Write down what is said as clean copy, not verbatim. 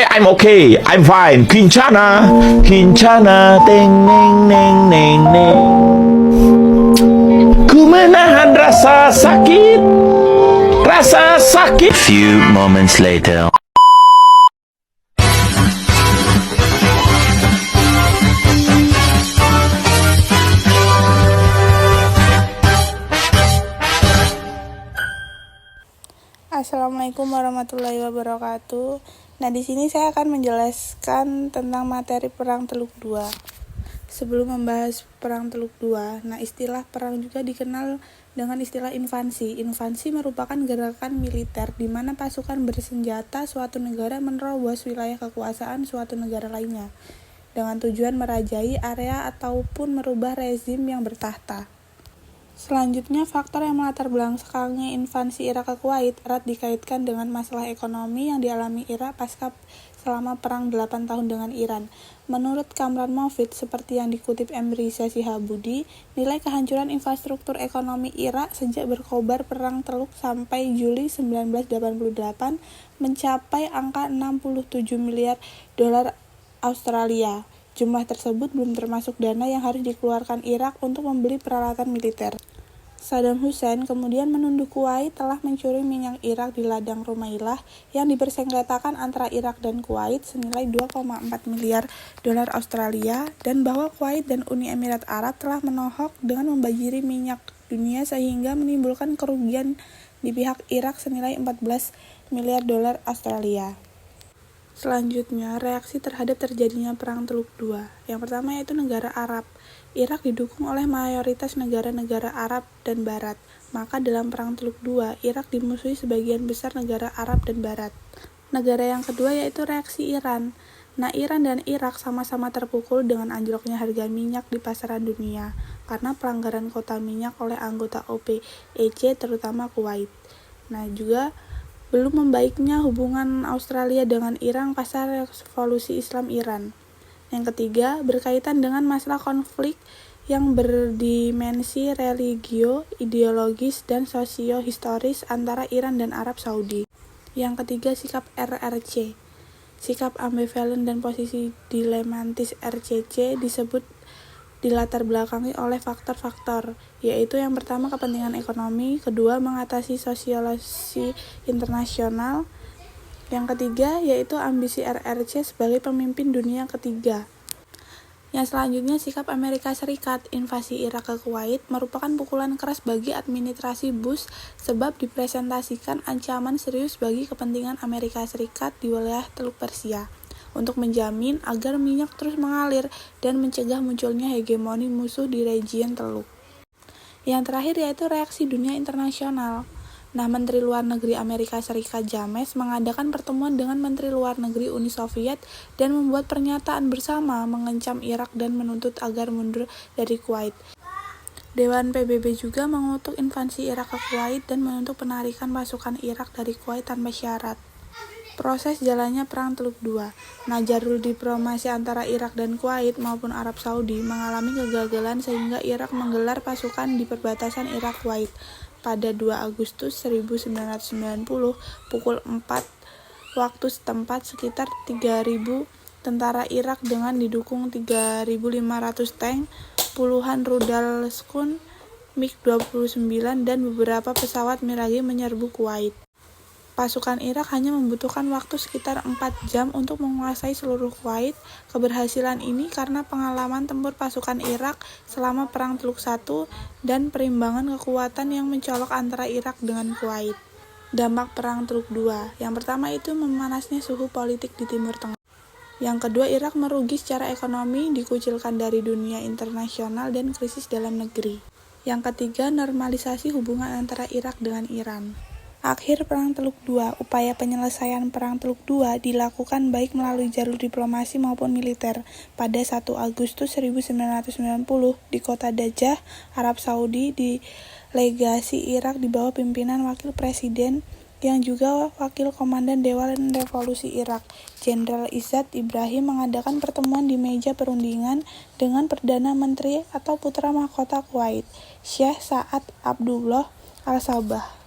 I'm okay. I'm fine. Kincana, Kincana, teng neng neng neng neng. Ku menahan rasa sakit, rasa sakit. Few moments later. Assalamualaikum warahmatullahi wabarakatuh. Nah, di sini saya akan menjelaskan tentang materi Perang Teluk II. Sebelum membahas Perang Teluk II, istilah perang juga dikenal dengan istilah invasi. Invasi merupakan gerakan militer di mana pasukan bersenjata suatu negara menerobos wilayah kekuasaan suatu negara lainnya dengan tujuan merajai area ataupun merubah rezim yang bertahta. Selanjutnya, faktor yang melatar belakangnya invasi Irak ke Kuwait erat dikaitkan dengan masalah ekonomi yang dialami Irak pasca selama perang 8 tahun dengan Iran. Menurut Kamran Mofid, seperti yang dikutip Emrisa Sihabudi, nilai kehancuran infrastruktur ekonomi Irak sejak berkobar perang Teluk sampai Juli 1988 mencapai angka 67 miliar dolar Australia. Jumlah tersebut belum termasuk dana yang harus dikeluarkan Irak untuk membeli peralatan militer. Saddam Hussein kemudian menuduh Kuwait telah mencuri minyak Irak di ladang Rumailah yang dipersengketakan antara Irak dan Kuwait senilai 2,4 miliar dolar Australia, dan bahwa Kuwait dan Uni Emirat Arab telah menohok dengan membajiri minyak dunia sehingga menimbulkan kerugian di pihak Irak senilai 14 miliar dolar Australia. Selanjutnya, reaksi terhadap terjadinya Perang Teluk II. Yang pertama yaitu negara Arab. Irak didukung oleh mayoritas negara-negara Arab dan Barat. Maka dalam Perang Teluk II, Irak dimusuhi sebagian besar negara Arab dan Barat. Negara yang kedua yaitu reaksi Iran. Iran dan Irak sama-sama terpukul dengan anjloknya harga minyak di pasaran dunia karena pelanggaran kota minyak oleh anggota OPEC terutama Kuwait. Juga belum membaiknya hubungan Australia dengan Iran pasca revolusi Islam Iran. Yang ketiga, berkaitan dengan masalah konflik yang berdimensi religio, ideologis, dan sosio-historis antara Iran dan Arab Saudi. Yang ketiga, sikap RRC. Sikap ambivalen dan posisi dilematis RCC disebut dilatar belakangi oleh faktor-faktor, yaitu yang pertama kepentingan ekonomi, kedua mengatasi sosialisasi internasional, yang ketiga yaitu ambisi RRC sebagai pemimpin dunia ketiga. Yang selanjutnya, sikap Amerika Serikat invasi Irak ke Kuwait merupakan pukulan keras bagi administrasi Bush sebab dipresentasikan ancaman serius bagi kepentingan Amerika Serikat di wilayah Teluk Persia untuk menjamin agar minyak terus mengalir dan mencegah munculnya hegemoni musuh di region Teluk. Yang terakhir yaitu reaksi dunia internasional. Menteri Luar Negeri Amerika Serikat James mengadakan pertemuan dengan Menteri Luar Negeri Uni Soviet dan membuat pernyataan bersama mengecam Irak dan menuntut agar mundur dari Kuwait. Dewan PBB juga mengutuk invasi Irak ke Kuwait dan menuntut penarikan pasukan Irak dari Kuwait tanpa syarat. Proses jalannya Perang Teluk II. Jalur diplomasi antara Irak dan Kuwait maupun Arab Saudi mengalami kegagalan sehingga Irak menggelar pasukan di perbatasan Irak-Kuwait pada 2 Agustus 1990 pukul 4 waktu setempat. Sekitar 3.000 tentara Irak dengan didukung 3.500 tank, puluhan rudal Skun, MiG-29 dan beberapa pesawat Mirage menyerbu Kuwait. Pasukan Irak hanya membutuhkan waktu sekitar 4 jam untuk menguasai seluruh Kuwait. Keberhasilan ini karena pengalaman tempur pasukan Irak selama Perang Teluk I dan perimbangan kekuatan yang mencolok antara Irak dengan Kuwait. Dampak Perang Teluk II. Yang pertama itu memanasnya suhu politik di Timur Tengah. Yang kedua, Irak merugi secara ekonomi, dikucilkan dari dunia internasional dan krisis dalam negeri. Yang ketiga, normalisasi hubungan antara Irak dengan Iran. Akhir Perang Teluk II. Upaya penyelesaian Perang Teluk II dilakukan baik melalui jalur diplomasi maupun militer. Pada 1 Agustus 1990 di kota Dajjah, Arab Saudi, delegasi Irak di bawah pimpinan Wakil Presiden yang juga Wakil Komandan Dewan Revolusi Irak, Jenderal Izzat Ibrahim mengadakan pertemuan di meja perundingan dengan Perdana Menteri atau Putra Mahkota Kuwait, Syekh Sa'ad Abdullah Al-Sabah.